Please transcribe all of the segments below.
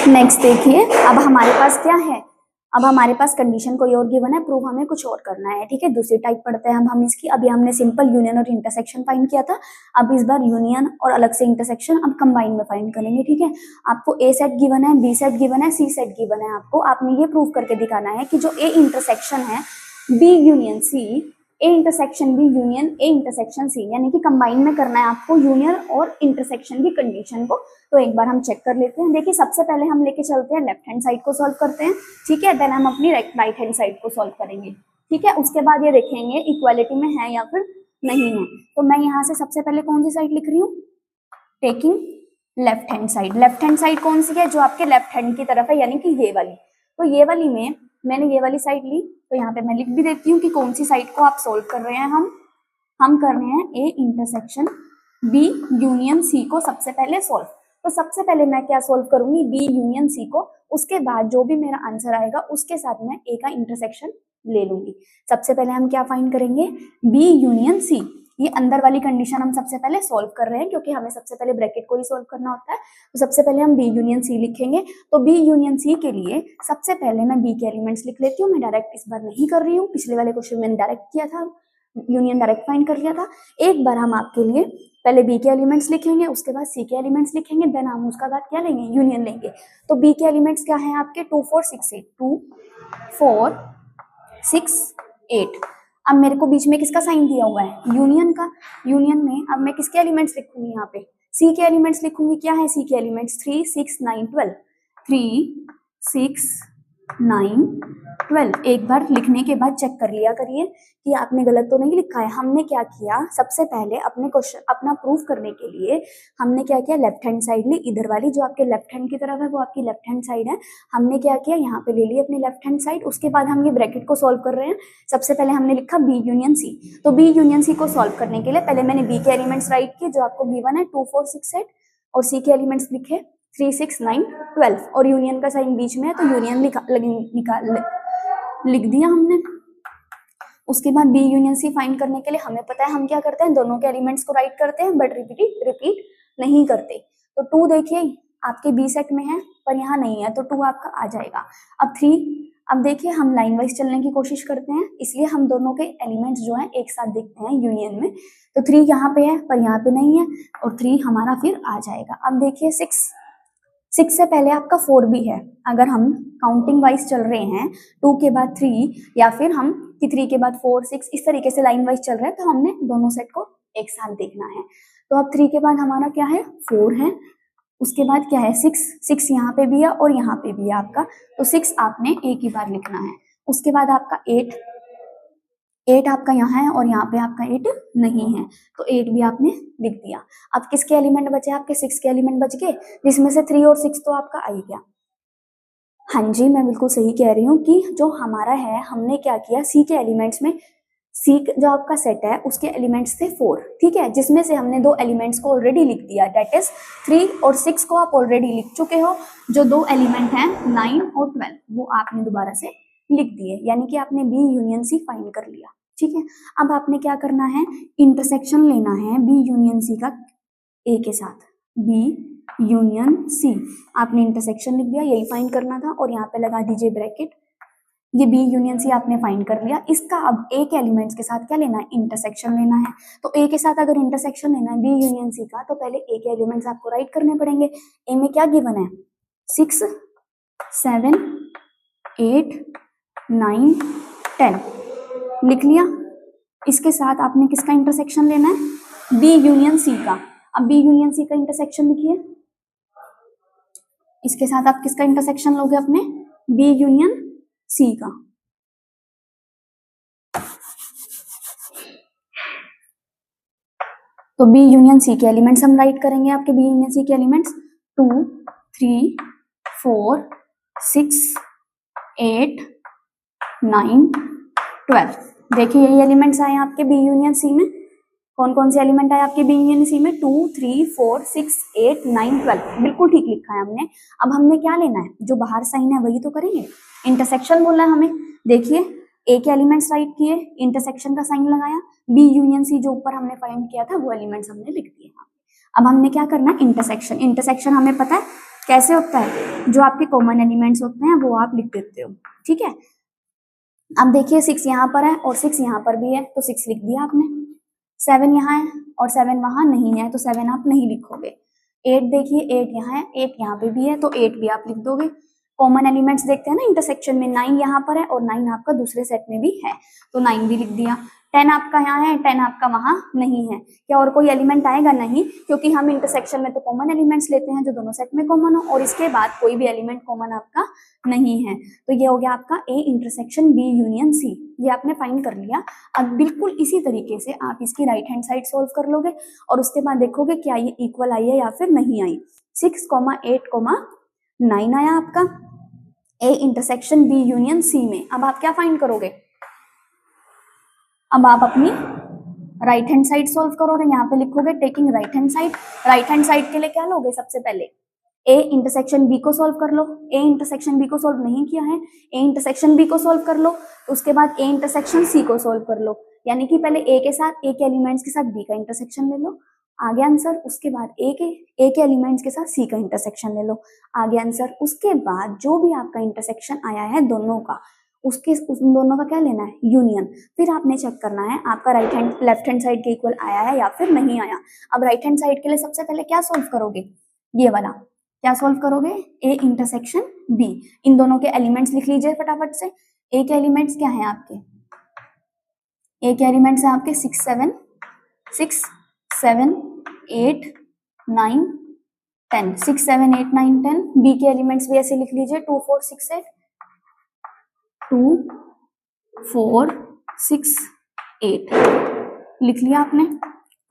Next देखिए, अब हमारे पास क्या है, अब हमारे पास कंडीशन कोई और गिवन है, प्रूफ हमें कुछ और करना है। ठीक है, दूसरी टाइप पढ़ते हैं अब हम इसकी। अभी हमने सिंपल यूनियन और इंटरसेक्शन फाइंड किया था, अब इस बार यूनियन और अलग से इंटरसेक्शन अब कंबाइन में फाइंड करेंगे। ठीक है, आपको ए सेट गिवन है, बी सेट गिवन है, सी सेट गिवन है। आपने ये प्रूव करके दिखाना है कि जो A intersection B union union सी, A intersection B union A intersection C, यानी कि कंबाइन में करना है आपको यूनियन और इंटरसेक्शन की कंडीशन को। तो एक बार हम चेक कर लेते हैं। देखिए, सबसे पहले हम लेके चलते हैं लेफ्ट हैंड साइड को सॉल्व करते हैं। ठीक है, देन हम अपनी राइट हैंड साइड को सॉल्व करेंगे। ठीक है, उसके बाद ये देखेंगे इक्वालिटी में है या फिर नहीं है। तो मैं यहाँ से सबसे पहले कौन सी साइड लिख रही हूँ, taking left hand side. Left hand side कौन सी है, जो आपके लेफ्ट हैंड की तरफ है, यानी कि ये वाली। तो ये वाली में मैंने ये वाली साइड ली, तो यहाँ पे मैं लिख भी देती हूँ कि कौन सी साइड को आप सोल्व कर रहे हैं। हम कर रहे हैं A intersection B union C को सबसे पहले सोल्व। तो सबसे पहले मैं क्या सोल्व करूंगी, बी यूनियन सी को। उसके बाद जो भी मेरा आंसर आएगा उसके साथ मैं ए का इंटरसेक्शन ले लूंगी। सबसे पहले हम क्या फाइंड करेंगे, बी यूनियन सी। ये अंदर वाली कंडीशन हम सबसे पहले सोल्व कर रहे हैं, क्योंकि हमें सबसे पहले ब्रैकेट को ही सोल्व करना होता है। तो सबसे पहले हम बी यूनियन सी लिखेंगे। तो बी यूनियन सी के लिए सबसे पहले मैं बी के एलिमेंट्स लिख लेती हूँ। मैं डायरेक्ट इस बार नहीं कर रही हूँ, पिछले वाले क्वेश्चन में डायरेक्ट किया था, यूनियन डायरेक्ट फाइंड कर लिया था। एक बार हम आपके लिए पहले बी के एलिमेंट्स लिखेंगे, उसके बाद सी के एलिमेंट्स लिखेंगे, देन हम उसका बाद क्या लेंगे, यूनियन लेंगे। तो बी के एलिमेंट्स क्या है आपके, 2 4 6 8, 2 4 6 8। अब मेरे को बीच में किसका साइन दिया हुआ है, यूनियन का। यूनियन में अब मैं किसके एलिमेंट्स लिखूंगी, यहाँ पे सी के एलिमेंट्स लिखूंगी। क्या है सी के एलिमेंट्स, 3 6 9 12, 3 6 9 12। एक बार लिखने के बाद चेक कर लिया करिए कि आपने गलत तो नहीं लिखा है। हमने क्या किया, सबसे पहले अपने क्वेश्चन अपना प्रूफ करने के लिए हमने क्या किया, लेफ्ट हैंड साइड ली, इधर वाली जो आपके लेफ्ट हैंड की तरफ है वो आपकी लेफ्ट हैंड साइड है। हमने क्या किया, यहाँ पे ले ली अपनी लेफ्ट हैंड साइड। उसके बाद हम ये ब्रैकेट को सॉल्व कर रहे हैं। सबसे पहले हमने लिखा बी यूनियन सी। तो बी यूनियन सी को सॉल्व करने के लिए पहले मैंने बी के एलिमेंट्स राइट किए, जो आपको गिवन है 2 4 6 8, और सी के एलिमेंट्स लिखे 3 6 9 12, और यूनियन का साइन बीच में है तो यूनियन लिख दिया हमने। उसके बाद बी यूनियन सी फाइंड करने के लिए हमें पता है हम क्या करते हैं, दोनों के एलिमेंट्स को राइट करते हैं, बट रिपीट नहीं करते। तो 2 देखिए आपके बी सेट में है पर यहाँ नहीं है, तो 2 आपका आ जाएगा। अब 3, अब देखिए हम लाइन वाइज चलने की कोशिश करते हैं, इसलिए हम दोनों के एलिमेंट्स जो हैं एक साथ देखते हैं यूनियन में। तो 3 यहाँ पे है पर यहाँ पे नहीं है, और 3 हमारा फिर आ जाएगा। अब देखिए 6 से पहले आपका 4 भी है। अगर हम काउंटिंग वाइज चल रहे हैं, 2 के बाद 3, या फिर हम कि 3 के बाद 4 6, इस तरीके से लाइन वाइज चल रहे हैं, तो हमने दोनों सेट को एक साथ देखना है। तो अब 3 के बाद हमारा क्या है, 4 है। उसके बाद क्या है, 6 यहाँ पे भी है और यहाँ पे भी है आपका, तो 6 आपने एक ही बार लिखना है। उसके बाद आपका 8 आपका यहाँ है और यहाँ पे आपका 8 नहीं है, तो 8 भी आपने लिख दिया। अब किसके एलिमेंट बचे आपके, 6 के एलिमेंट बच गए, जिसमें से 3 और 6 तो आपका आ ही गया। हाँ जी, मैं बिल्कुल सही कह रही हूँ कि जो हमारा है, हमने क्या किया, सी के एलिमेंट्स में, सी जो आपका सेट है उसके एलिमेंट्स थे 4, ठीक है, जिसमें से हमने 2 एलिमेंट्स को ऑलरेडी लिख दिया, डेट इज 3 और 6 को आप ऑलरेडी लिख चुके हो। जो 2 एलिमेंट हैं 9 और 12 वो आपने दोबारा से लिख दिए, यानी कि आपने बी यूनियन सी फाइंड कर लिया। ठीक है, अब आपने क्या करना है, इंटरसेक्शन लेना है बी यूनियन सी का ए के साथ, बी यूनियन सी। आपने इंटरसेक्शन लिख दिया, यही फाइंड करना था, और यहाँ पे लगा दीजिए ब्रैकेट। ये बी यूनियन सी आपने फाइंड कर लिया। इसका अब ए के एलिमेंट्स के साथ क्या लेना है, इंटरसेक्शन लेना है। तो ए के साथ अगर इंटरसेक्शन लेना है बी यूनियन सी का, तो पहले ए के एलिमेंट्स आपको राइट करने पड़ेंगे। ए में क्या गिवन है, 6 7 8 9 10 लिख लिया। इसके साथ आपने किसका इंटरसेक्शन लेना है, बी यूनियन सी का। अब बी यूनियन सी का इंटरसेक्शन लिखिए। इसके साथ आप किसका इंटरसेक्शन लोगे, अपने बी यूनियन सी का। तो बी यूनियन सी के एलिमेंट्स हम राइट करेंगे। आपके बी यूनियन सी के एलिमेंट्स 2 3 4 6 8 9 12। देखिए यही एलिमेंट्स आए आपके बी यूनियन सी में। कौन कौन से एलिमेंट आए आपके बी यूनियन सी में, 2 3 4 6 8 9 12। बिल्कुल ठीक लिखा है हमने। अब हमने क्या लेना है, जो बाहर साइन है वही तो करेंगे, इंटरसेक्शन बोलना है हमें। देखिए ए के एलिमेंट्स राइट किए, इंटरसेक्शन का साइन लगाया, बी यूनियन सी जो ऊपर हमने फाइंड किया था वो एलिमेंट्स हमने लिख दिए। अब हमने क्या करना है, इंटरसेक्शन। इंटरसेक्शन हमें पता है कैसे होता है, जो आपके कॉमन एलिमेंट्स होते हैं वो आप लिख देते हो, ठीक है। अब देखिए 6 यहाँ पर है और 6 यहाँ पर भी है, तो 6 लिख दिया आपने। 7 यहाँ है और 7 वहां नहीं है, तो 7 आप नहीं लिखोगे। 8 देखिए 8 यहाँ है, 8 यहाँ पे भी है, तो 8 भी आप लिख दोगे। कॉमन एलिमेंट्स देखते हैं ना इंटरसेक्शन में, 9 यहाँ पर है और 9 आपका दूसरे सेट में भी है, तो 9 भी लिख दिया। 10 आपका यहाँ है, 10 आपका वहां नहीं है। क्या और कोई एलिमेंट आएगा? नहीं, क्योंकि हम इंटरसेक्शन में तो कॉमन एलिमेंट्स लेते हैं जो दोनों सेट में कॉमन हो, और इसके बाद कोई भी एलिमेंट कॉमन आपका नहीं है। तो ये हो गया आपका A intersection B union C, ये आपने फाइंड कर लिया। अब बिल्कुल इसी तरीके से आप इसकी राइट हैंड साइड सोल्व कर लोगे और उसके बाद देखोगे क्या ये इक्वल आई है या फिर नहीं आई। 6, 8, 9 आया आपका A intersection B union C में। अब आप क्या फाइंड करोगे? अब आप अपनी राइट हैंड साइड सोल्व करोगे, यहाँ पे लिखोगे taking right hand side. Right hand side के लिए क्या लोगे? सबसे पहले A इंटरसेक्शन B को सोल्व कर लो। A इंटरसेक्शन B को सोल्व नहीं किया है, A इंटरसेक्शन B को सोल्व कर लो, तो उसके बाद A इंटरसेक्शन C को सोल्व कर लो। यानी कि पहले A के साथ A के एलिमेंट्स के साथ B का इंटरसेक्शन ले लो, आगे आंसर। उसके बाद A के एलिमेंट्स के साथ C का इंटरसेक्शन ले लो, आगे आंसर। उसके बाद जो भी आपका इंटरसेक्शन आया है दोनों का, उन दोनों का क्या लेना है? यूनियन। फिर आपने चेक करना है आपका लेफ्ट हैंड साइड के इक्वल आया है या फिर नहीं आया। अब राइट हैंड साइड के लिए सबसे पहले क्या सोल्व करोगे? ये वाला क्या सोल्व करोगे? A intersection B। इन दोनों के एलिमेंट्स लिख लीजिए फटाफट से। A के एलिमेंट्स क्या हैं आपके? A के एलिमेंट्स हैं आपके 6, 7, 8, 9, 10। 6, 7, 8, 9, 10। B के एलिमेंट्स भी ऐसे लिख लीजिए 2, 4, 6, 8। 2, 4, 6, 8 लिख लिया आपने।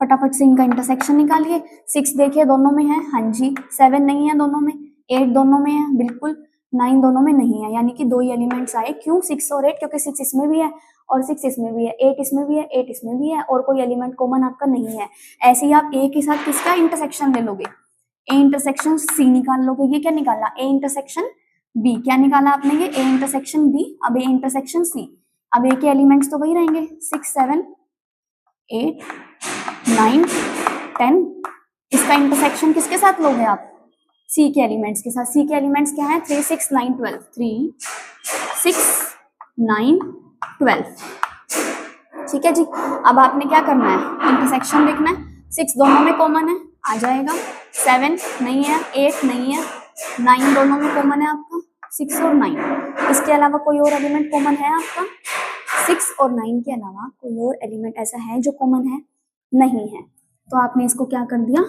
फटाफट से इनका इंटरसेक्शन निकालिए। 6 देखिए दोनों में है, हाँ जी। 7 नहीं है दोनों में, 8 दोनों में है, बिल्कुल। 9 दोनों में नहीं है, यानी कि दो ही एलिमेंट्स आए। क्यों? 6 और 8, क्योंकि 6 इसमें भी है और 6 इसमें भी है, 8 इसमें भी है, 8 इसमें भी है, और कोई एलिमेंट कॉमन आपका नहीं है। ऐसे ही आप A के साथ किसका इंटरसेक्शन ले लोगे? A इंटरसेक्शन C निकाल लोगे। ये क्या निकाला? A intersection B। क्या निकाला आपने? ये A इंटरसेक्शन B। अब A इंटरसेक्शन C। अब A के एलिमेंट्स तो वही रहेंगे 6, 7, 8, 9, 10। इसका इंटरसेक्शन किसके साथ लोगे आप? C के एलिमेंट्स के साथ। C के एलिमेंट्स क्या है? 3, 6, 9, 12। 3, 6, 9, 12। ठीक है जी। अब आपने क्या करना है? इंटरसेक्शन देखना है। 6 दोनों में कॉमन है, आ जाएगा। 7 नहीं है, 8 नहीं है, 9 दोनों में कॉमन है आपका, 6 और 9। इसके अलावा कोई और एलिमेंट कॉमन है आपका? 6 और 9 के अलावा कोई और एलिमेंट ऐसा है जो कॉमन है? नहीं है। तो आपने इसको क्या कर दिया?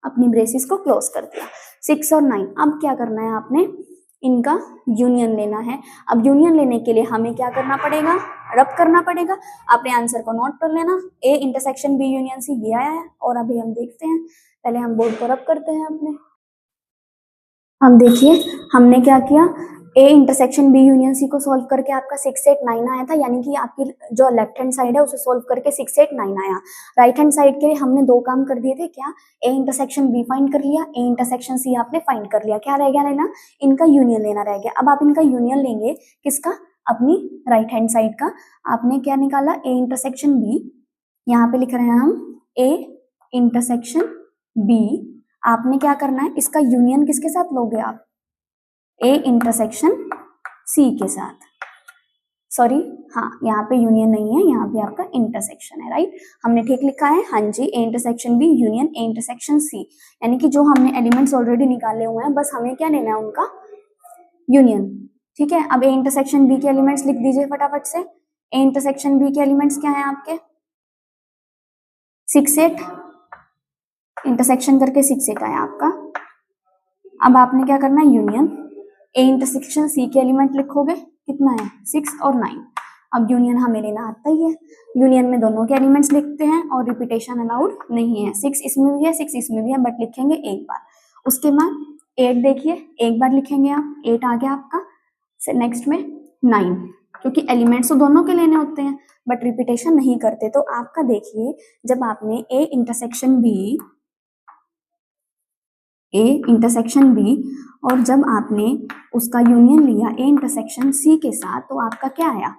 अपनी ब्रेसेस को क्लोज कर दिया। 6 और 9। अब क्या करना है आपने? इनका यूनियन लेना है। अब यूनियन लेने के लिए हमें क्या करना पड़ेगा? रब करना पड़ेगा। आपने आंसर को नोट कर लेना। A intersection B union C ये आया है, और अभी हम देखते हैं। पहले हम बोर्ड को रब करते हैं अपने। अब देखिए हमने क्या किया? A intersection B union C को सोल्व करके आपका 6, 8, 9 आया था, यानी कि आपकी जो लेफ्ट हैंड साइड है उसे सोल्व करके 6, 8, 9 आया। राइट हैंड साइड के लिए हमने दो काम कर दिए थे। क्या? A इंटरसेक्शन B फाइंड कर लिया, A इंटरसेक्शन C आपने फाइंड कर लिया। क्या रह गया लेना? इनका यूनियन लेना रह गया। अब आप इनका यूनियन लेंगे किसका? अपनी राइट हैंड साइड का। आपने क्या निकाला? A intersection B। यहाँ पे लिख रहे हैं हम A इंटरसेक्शन B। आपने क्या करना है? इसका यूनियन किसके साथ लोगे आप? A इंटरसेक्शन C के साथ। सॉरी, हाँ, यहाँ पे यूनियन नहीं है, यहाँ पे आपका इंटरसेक्शन है। राइट, हमने ठीक लिखा है। हाँ जी, A intersection B union A intersection C, यानी कि जो हमने एलिमेंट्स ऑलरेडी निकाले हुए हैं, बस हमें क्या लेना है? उनका यूनियन। ठीक है। अब A इंटरसेक्शन B के एलिमेंट्स लिख दीजिए फटाफट से। A इंटरसेक्शन B के एलिमेंट्स क्या है आपके? 6, 8। इंटरसेक्शन करके 6, 8 आया आपका। अब आपने क्या करना है? यूनियन। A इंटरसेक्शन C के एलिमेंट लिखोगे, कितना है? 6 और 9। अब यूनियन हमें लेना आता ही है। यूनियन में दोनों के एलिमेंट्स लिखते हैं और रिपीटेशन अलाउड नहीं है। 6 इसमें भी है, 6 इसमें भी है, बट लिखेंगे एक बार। उसके बाद 8 देखिए, एक बार लिखेंगे आप, 8 आ गया आपका। नेक्स्ट में 9, क्योंकि एलिमेंट्स तो दोनों के लेने होते हैं बट रिपीटेशन नहीं करते। तो आपका देखिए, जब आपने A इंटरसेक्शन B और जब आपने उसका यूनियन लिया A इंटरसेक्शन C के साथ, तो आपका क्या आया?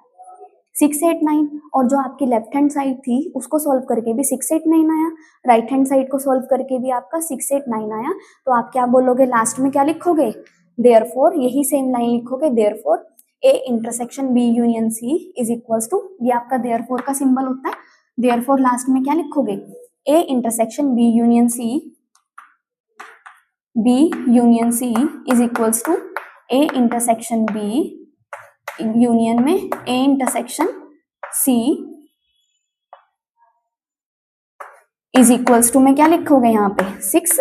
689, और जो आपकी लेफ्ट हैंड साइड थी उसको सॉल्व करके भी 689 आया, राइट हैंड साइड को सॉल्व करके भी आपका 689 आया। तो आप क्या बोलोगे लास्ट में, क्या लिखोगे, देयरफॉर, यही सेम लाइन लिखोगे, therefore A intersection B union C is equals to, ये आपका देयरफॉर का सिंबल होता है। देयरफॉर लास्ट में क्या लिखोगे, A intersection B union C is equals to A intersection B union में A intersection C is equals to में क्या लिखोगे यहाँ पे 6,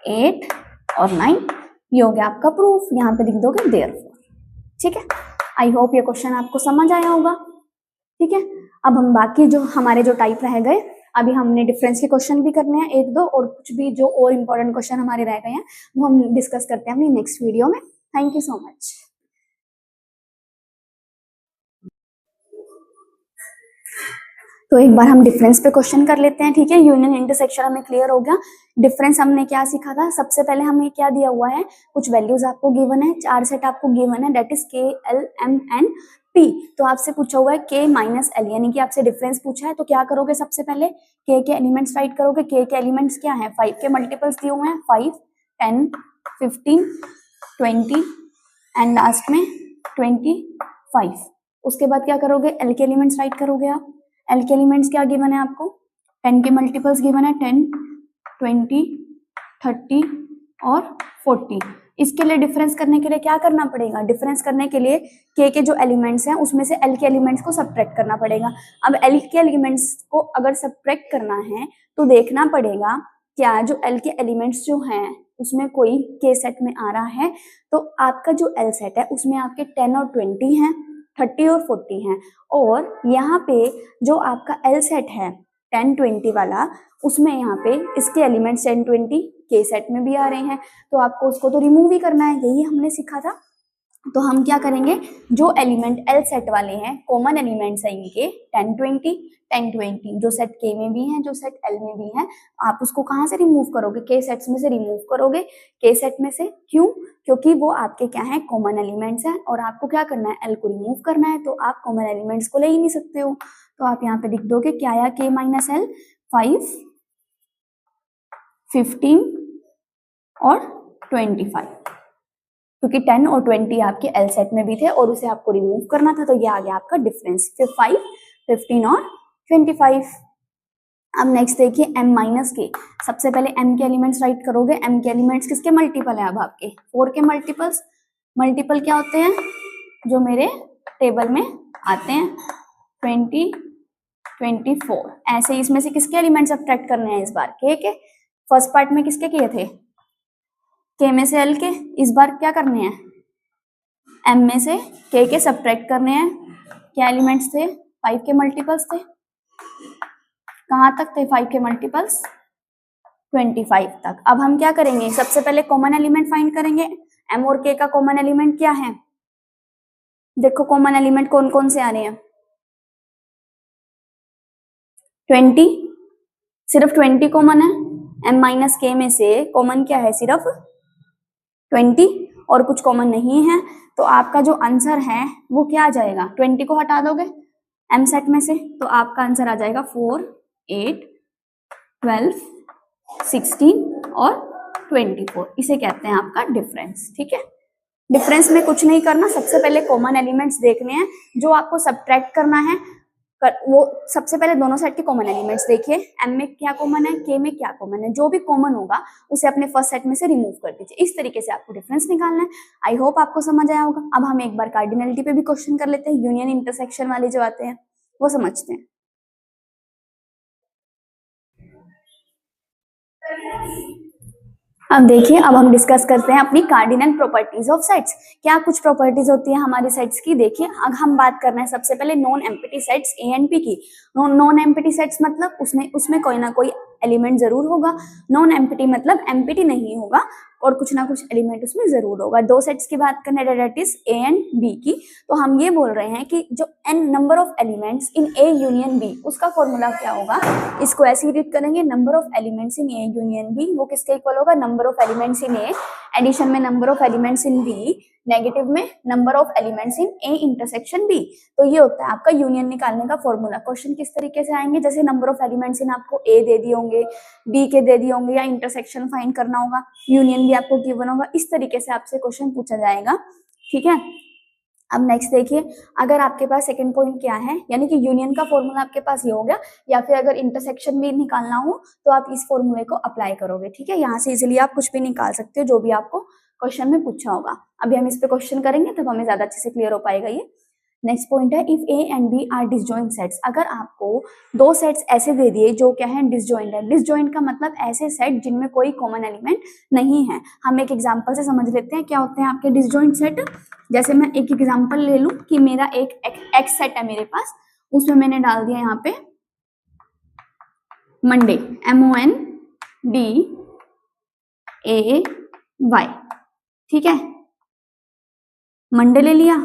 8 और 9, ये हो गया आपका प्रूफ। यहाँ पे लिख दोगे देयरफॉर। ठीक है, आई होप ये क्वेश्चन आपको समझ आया होगा। ठीक है, अब हम बाकी जो हमारे जो टाइप रह गए, अभी हमने डिफरेंस के क्वेश्चन भी करने हैं एक दो, और कुछ भी जो और इम्पोर्टेंट क्वेश्चन हमारे रह गए हैं वो हम डिस्कस करते हैं अपनी नेक्स्ट वीडियो में। Thank you so much. तो एक बार हम डिफरेंस पे क्वेश्चन कर लेते हैं। ठीक है, यूनियन इंटरसेक्शन हमें क्लियर हो गया। डिफरेंस हमने क्या सीखा था, सबसे पहले हमें क्या दिया हुआ है, कुछ वैल्यूज आपको गिवन है, 4 सेट आपको गिवन है, दैट इज के, एल, एम, एन, पी। तो आपसे पूछा हुआ है के माइनस एल, यानी कि आपसे डिफरेंस पूछा है। तो क्या करोगे, सबसे पहले के एलिमेंट्स राइट करोगे। के एलिमेंट्स क्या है, 5 के मल्टीपल्स दिए हुए हैं, 5, 10, 15, 20 एंड लास्ट में 25। उसके बाद क्या करोगे, एल के एलिमेंट्स राइट करोगे आप। एल के एलिमेंट्स क्या गिवन है आपको, 10 के मल्टीपल्स गिवन है, 10, 20, 30 और 40। इसके लिए डिफरेंस करने के लिए क्या करना पड़ेगा, डिफरेंस करने के लिए के जो एलिमेंट्स हैं उसमें से एल के एलिमेंट्स को सब्ट्रैक्ट करना पड़ेगा। अब एल के एलिमेंट्स को अगर सब्ट्रैक्ट करना है तो देखना पड़ेगा क्या जो एल के एलिमेंट्स जो हैं उसमें कोई के सेट में आ रहा है। तो आपका जो एल सेट है उसमें आपके 10 और 20 हैं, 30 और 40 हैं, और यहाँ पे जो आपका एल सेट है 10, 20 वाला, उसमें यहाँ पे इसके एलिमेंट्स 10, 20 के सेट में भी आ रहे हैं। तो आपको उसको तो रिमूव ही करना है, यही हमने सीखा था। तो हम क्या करेंगे, जो एलिमेंट एल सेट वाले हैं, कॉमन एलिमेंट्स हैं इनके 10, 20, 10, 20, जो सेट के में भी हैं, जो सेट एल में भी हैं, आप उसको कहाँ से रिमूव करोगे, के सेट्स में से रिमूव करोगे, के सेट में से। क्यों, क्योंकि वो आपके क्या है, कॉमन एलिमेंट्स हैं, और आपको क्या करना है, एल को रिमूव करना है, तो आप कॉमन एलिमेंट्स को ले ही नहीं सकते हो। तो आप यहाँ पे लिख दोगे क्या आया, के माइनस एल, 5, 15 और 25, क्योंकि 10 और 20 आपके एल सेट में भी थे और उसे आपको रिमूव करना था। तो ये आ गया आपका डिफरेंस, फिर 5, 15 और 25। अब नेक्स्ट देखिए m माइनस के। सबसे पहले m के एलिमेंट्स राइट करोगे। m के एलिमेंट्स किसके मल्टीपल है, अब आपके 4 के मल्टीपल्स। मल्टीपल क्या होते हैं, जो मेरे टेबल में आते हैं, 20, 24। ऐसे इसमें से किसके एलिमेंट्स सब्ट्रैक्ट करने हैं इस बार, के। फर्स्ट पार्ट में किसके किए थे, के में से एल के। इस बार क्या करने हैं, एम में से के सब्ट्रैक्ट करने हैं। क्या एलिमेंट्स थे, 5 के मल्टीपल्स थे। कहाँ तक थे 5 के मल्टीपल्स, 25 तक। अब हम क्या करेंगे, सबसे पहले कॉमन एलिमेंट फाइंड करेंगे। एम और के का कॉमन एलिमेंट क्या है, देखो कॉमन एलिमेंट कौन कौन से आ रहे हैं, 20, सिर्फ 20 कॉमन है। एम माइनस के में से कॉमन क्या है, सिर्फ 20 और कुछ कॉमन नहीं है। तो आपका जो आंसर है वो क्या आ जाएगा, 20 को हटा दोगे एम सेट में से, तो आपका आंसर आ जाएगा 4, 8, 12, 16 और 24। इसे कहते हैं आपका डिफरेंस। ठीक है, डिफरेंस में कुछ नहीं करना, सबसे पहले कॉमन एलिमेंट्स देखने हैं। जो आपको सब्ट्रैक्ट करना है वो सबसे पहले दोनों सेट के कॉमन एलिमेंट्स देखिए, एम में क्या कॉमन है, के में क्या कॉमन है। जो भी कॉमन होगा उसे अपने फर्स्ट सेट में से रिमूव कर दीजिए। इस तरीके से आपको डिफरेंस निकालना है। आई होप आपको समझ आया होगा। अब हम एक बार कार्डिनलिटी पे भी क्वेश्चन कर लेते हैं, यूनियन इंटरसेक्शन वाले जो आते हैं वो समझते हैं। अब देखिए, अब हम डिस्कस करते हैं अपनी कार्डिनल प्रॉपर्टीज ऑफ सेट्स। क्या कुछ प्रॉपर्टीज होती है हमारे सेट्स की, देखिए अब हम बात कर रहे हैं सबसे पहले non empty sets A and P की। नॉन एम्प्टी सेट्स मतलब उसमें कोई ना कोई एलिमेंट जरूर होगा। नॉन एम्प्टी मतलब एम्प्टी नहीं होगा और कुछ ना कुछ एलिमेंट उसमें जरूर होगा। दो सेट्स की बात करें, that is A and B की, तो हम ये बोल रहे हैं कि जो n number of elements in A union B, उसका फॉर्मूला क्या होगा, इसको ऐसे ही रीड करेंगे, number of elements in A union B वो किसके इक्वल होगा, number of elements in A addition में number of elements in B, negative में number of elements in A intersection B. तो ये होता है आपका यूनियन निकालने का फॉर्मूला। क्वेश्चन किस तरीके से आएंगे, जैसे नंबर ऑफ एलिमेंट्स इन आपको ए दे दिए होंगे, बी के दे दिए होंगे, या इंटरसेक्शन फाइंड करना होगा, यूनियन भी आपको गिवन होगा, इस तरीके से आपसे क्वेश्चन पूछा जाएगा। ठीक है, अब नेक्स्ट देखिए, अगर आपके पास सेकंड पॉइंट क्या है, यानी कि यूनियन का फॉर्मूला आपके पास ये हो गया, या फिर अगर इंटरसेक्शन भी निकालना हो तो आप इस फॉर्मूले को अप्लाई करोगे। ठीक है, यहाँ से इजिली आप कुछ भी निकाल सकते हो जो भी आपको क्वेश्चन में पूछा होगा। अभी हम इस पे क्वेश्चन करेंगे तब हमें ज्यादा अच्छे से क्लियर हो पाएगा ये। नेक्स्ट पॉइंट है, if A and B are disjoint sets. अगर आपको दो सेट्स ऐसे दे दिए जो क्या है, डिसजॉइंट है। डिसजॉइंट का मतलब ऐसे सेट जिनमें कोई कॉमन एलिमेंट नहीं है। हम एक एग्जांपल से समझ लेते हैं क्या होते हैं आपके डिसजॉइंट सेट। जैसे मैं एक एग्जांपल ले लूं कि मेरा एक एक्स सेट है मेरे पास, उसमें मैंने डाल दिया यहाँ पे मंडे, MONDAY, ठीक है, मंडे ले लिया,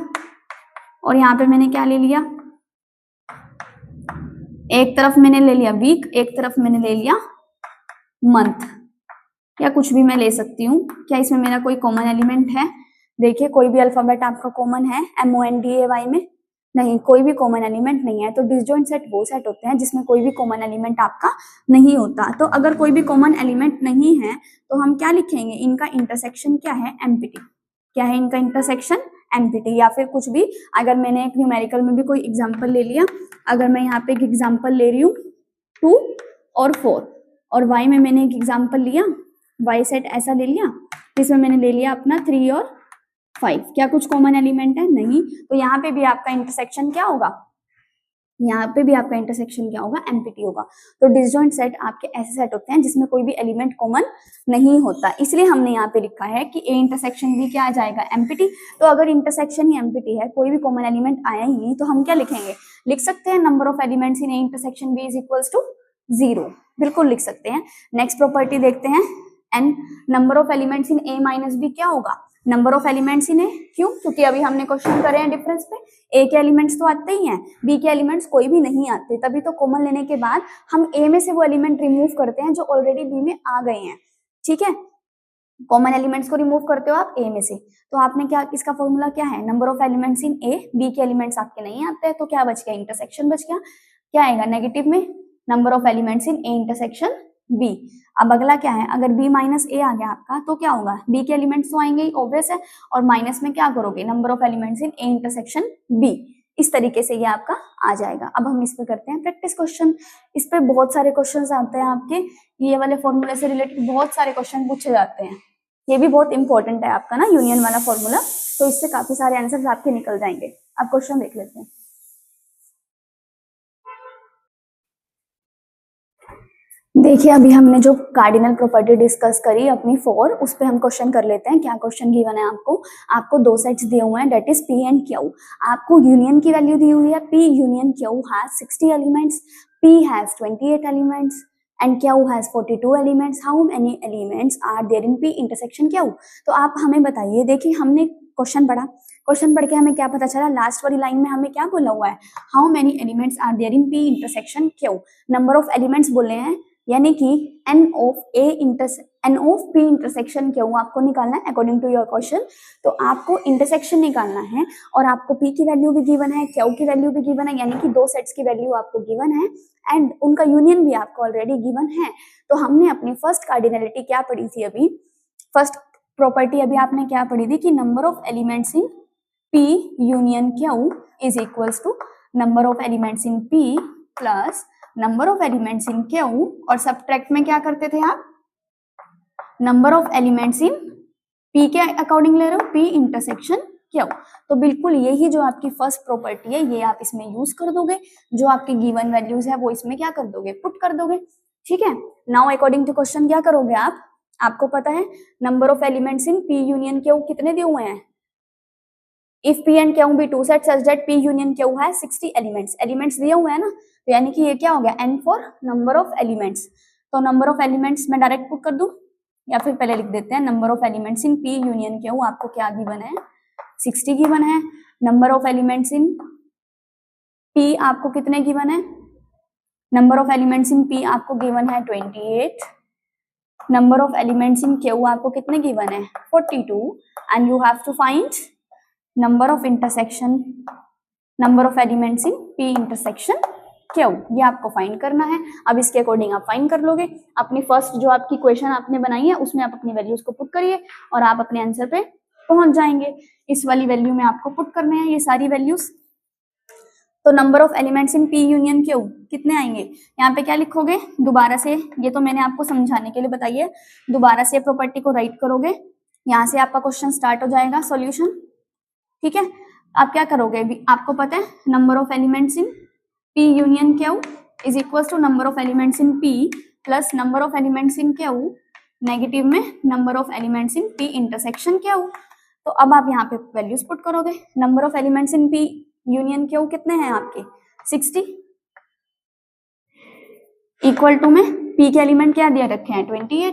और यहाँ पे मैंने क्या ले लिया, एक तरफ मैंने ले लिया वीक, एक तरफ मैंने ले लिया मंथ, या कुछ भी मैं ले सकती हूँ। क्या इसमें मेरा कोई कॉमन एलिमेंट है? देखिए कोई भी अल्फाबेट आपका कॉमन है MONDAY में? नहीं, कोई भी कॉमन एलिमेंट नहीं है। तो डिसजॉइंट सेट वो सेट होते हैं जिसमें कोई भी कॉमन एलिमेंट आपका नहीं होता। तो अगर कोई भी कॉमन एलिमेंट नहीं है तो हम क्या लिखेंगे, इनका इंटरसेक्शन क्या है, एम्प्टी। क्या है इनका इंटरसेक्शन, एम्प्टी। या फिर कुछ भी, अगर मैंने एक न्यूमेरिकल में भी कोई एग्जांपल ले लिया, अगर मैं यहाँ पे एक एग्जांपल ले रही हूँ 2 और 4, और y में मैंने एक एग्जांपल लिया, y सेट ऐसा ले लिया, जिसमें मैंने ले लिया अपना 3 और 5, क्या कुछ कॉमन एलिमेंट है? नहीं। तो यहाँ पे भी आपका इंटरसेक्शन क्या होगा, यहाँ पे भी आपका इंटरसेक्शन क्या होगा, एम्प्टी होगा। तो डिसजॉइंट सेट आपके ऐसे सेट होते हैं जिसमें कोई भी एलिमेंट कॉमन नहीं होता, इसलिए हमने यहाँ पे लिखा है कि ए इंटरसेक्शन भी क्या आ जाएगा, एम्प्टी। तो अगर इंटरसेक्शन ही एम्प्टी है, कोई भी कॉमन एलिमेंट आया ही नहीं, तो हम क्या लिखेंगे, लिख सकते हैं number of elements in A intersection B is equals to 0, बिल्कुल लिख सकते हैं। नेक्स्ट प्रॉपर्टी देखते हैं, n number of elements in A minus B क्या होगा, number of elements in A. क्यों? क्योंकि अभी हमने क्वेश्चन करे हैं डिफरेंस पे, ए के एलिमेंट्स तो आते ही हैं, बी के एलिमेंट्स कोई भी नहीं आते, तभी तो कॉमन लेने के बाद हम ए में से वो एलिमेंट रिमूव करते हैं जो ऑलरेडी बी में आ गए हैं। ठीक है, कॉमन एलिमेंट्स को रिमूव करते हो आप ए में से। तो आपने क्या, इसका फॉर्मूला क्या है, number of elements in A, B के एलिमेंट्स आपके नहीं आते हैं, तो क्या बच गया, इंटरसेक्शन बच गया। क्या आएगा, नेगेटिव में number of elements in A intersection B. अब अगला क्या है, अगर b माइनस ए आ गया आपका तो क्या होगा, b के एलिमेंट्स तो आएंगे ही, ऑब्वियस है, और माइनस में क्या करोगे, number of elements in A intersection b। इस तरीके से ये आपका आ जाएगा। अब हम इस पे करते हैं प्रैक्टिस क्वेश्चन। इस पे बहुत सारे क्वेश्चंस आते हैं आपके, ये वाले फॉर्मूले से रिलेटेड बहुत सारे क्वेश्चन पूछे जाते हैं। ये भी बहुत इंपॉर्टेंट है आपका ना, यूनियन वाला फॉर्मूला, तो इससे काफी सारे आंसर्स आपके निकल जाएंगे। अब क्वेश्चन देख लेते हैं। देखिए अभी हमने जो कार्डिनल प्रॉपर्टी डिस्कस करी अपनी 4, उस पे हम क्वेश्चन कर लेते हैं। क्या क्वेश्चन गिवन है आपको दो सेट्स दिए हुए हैं, that is P and Q. आपको यूनियन की वैल्यू दी हुई है, P union Q has 60 elements, P has 28 elements and Q has 42 elements. How many elements are there in P intersection Q. तो आप हमें बताइए, देखिए हमने क्वेश्चन पढ़ा, क्वेश्चन पढ़ के हमें क्या पता चला, लास्ट वाली लाइन में हमें क्या बोला हुआ है, how many elements are there in P intersection Q. Number of elements बोले हैं, यानी कि n of p intersection Q आपको निकालना है अकॉर्डिंग टू योर क्वेश्चन। तो आपको इंटरसेक्शन निकालना है, और आपको p की वैल्यू भी गिवन है, q की वैल्यू भी गिवन है, यानी कि दो सेट्स की वैल्यू आपको गिवन है, एंड उनका यूनियन भी आपको ऑलरेडी गिवन है। तो हमने अपनी फर्स्ट कार्डिनलिटी क्या पढ़ी थी, अभी फर्स्ट प्रॉपर्टी अभी आपने क्या पढ़ी थी कि number of elements in p union q is equals to number of elements in p plus number of elements in Q, और सब्ट्रैक्ट में क्या करते थे आप, number of elements in P के अकॉर्डिंग ले रहे हो, पी इंटरसेक्शन क्यू। तो बिल्कुल यही जो आपकी फर्स्ट प्रॉपर्टी है ये आप इसमें यूज कर दोगे, जो आपकी गिवन वैल्यूज है वो इसमें क्या कर दोगे, पुट कर दोगे। ठीक है, नाउ अकॉर्डिंग टू क्वेश्चन क्या करोगे आप, आपको पता है number of elements in P union Q कितने दिए हुए हैं, if p and q be two sets such that p union q has 60 elements दिए हुए हैं ना, तो यानी कि ये क्या हो गया, n for number of elements. तो नंबर ऑफ एलिमेंट्स मैं डायरेक्ट पुट कर दूं, या फिर पहले लिख देते हैं number of elements in p union q आपको क्या गिवन है, 60 गिवन है। Number of elements in p आपको कितने गिवन है, number of elements in p आपको गिवन है 28, number of elements in Q आपको कितने गिवन है 42 and you have to find number of intersection number of elements in P intersection Q, ये आपको फाइंड करना है। अब इसके अकॉर्डिंग आप फाइंड कर लोगे। अपनी फर्स्ट जो आपकी क्वेश्चन आपने बनाई है उसमें आप अपनी वैल्यूज को पुट करिए और आप अपने आंसर पे पहुंच जाएंगे। इस वाली वैल्यू में आपको पुट करने हैं ये सारी वैल्यूज। तो number of elements in P union Q कितने आएंगे, यहाँ पे क्या लिखोगे दोबारा से, ये तो मैंने आपको समझाने के लिए बताई है, दोबारा से प्रॉपर्टी को राइट करोगे, यहाँ से आपका क्वेश्चन स्टार्ट हो जाएगा सॉल्यूशन। ठीक है, आप क्या करोगे, आपको पता है number of elements in P union Q is equal to number of elements in P plus number of elements in Q negative में number of elements in P intersection Q. तो अब आप यहाँ पे वैल्यूज पुट करोगे। Number of elements in P union Q कितने हैं आपके 60 इक्वल टू में पी के एलिमेंट क्या दिए रखे हैं 28,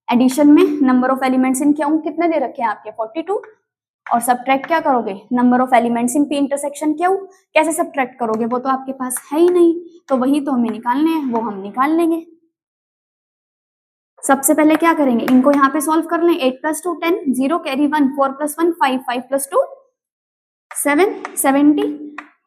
एडिशन में number of elements in Q कितने दे रखे हैं आपके 42 और सब्ट्रैक्ट क्या करोगे number of elements in P intersection Q. कैसे सब्ट्रैक्ट करोगे, वो तो आपके पास है ही नहीं, तो वही तो हमें निकालने हैं, वो हम निकाल लेंगे। सबसे पहले क्या करेंगे, इनको यहाँ पे सॉल्व कर लें। 8 + 2 10, 0 कैरी 1, 4 + 1 5, 5 + 2 7, 70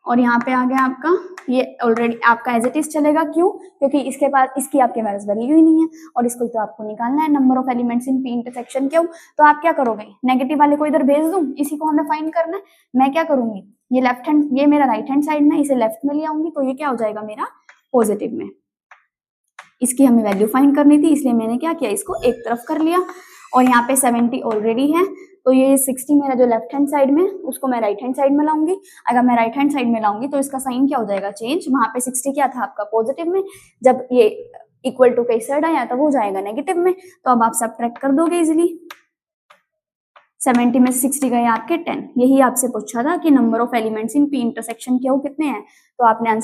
और यहाँ पे आ गया आपका, ये ऑलरेडी आपका एज इट इज चलेगा, क्यों, क्योंकि इसके पास इसकी आपके पास वैल्यू ही नहीं है और इसको तो आपको निकालना है number of elements in P intersection Q. तो आप क्या करोगे, नेगेटिव वाले को इधर भेज दूं, इसी को हमें फाइंड करना है। मैं क्या करूंगी, ये लेफ्ट हैंड, ये मेरा राइट हैंड साइड में, इसे लेफ्ट में ले आऊंगी, तो ये क्या हो जाएगा मेरा पॉजिटिव में। इसकी हमें वैल्यू फाइंड करनी थी, इसलिए मैंने क्या किया, इसको एक तरफ कर लिया और यहाँ पे 70 ऑलरेडी है, तो ये 60 मेरा जो लेफ्ट हैंड साइड में, उसको मैं राइट हैंड साइड में लाऊंगी। अगर मैं राइट हैंड साइड में लाऊंगी तो इसका साइन क्या हो जाएगा चेंज, वहां पे 60 क्या था आपका पॉजिटिव में, जब ये इक्वल टू का साइड आया तब हो जाएगा नेगेटिव में। तो अब आप सब्ट्रैक्ट कर दोगे इजिली, 70 में 60 गए आपके 10। यही आपसे पूछा था कि number of elements in P intersection Q कितने हैं, तो आपने आंसर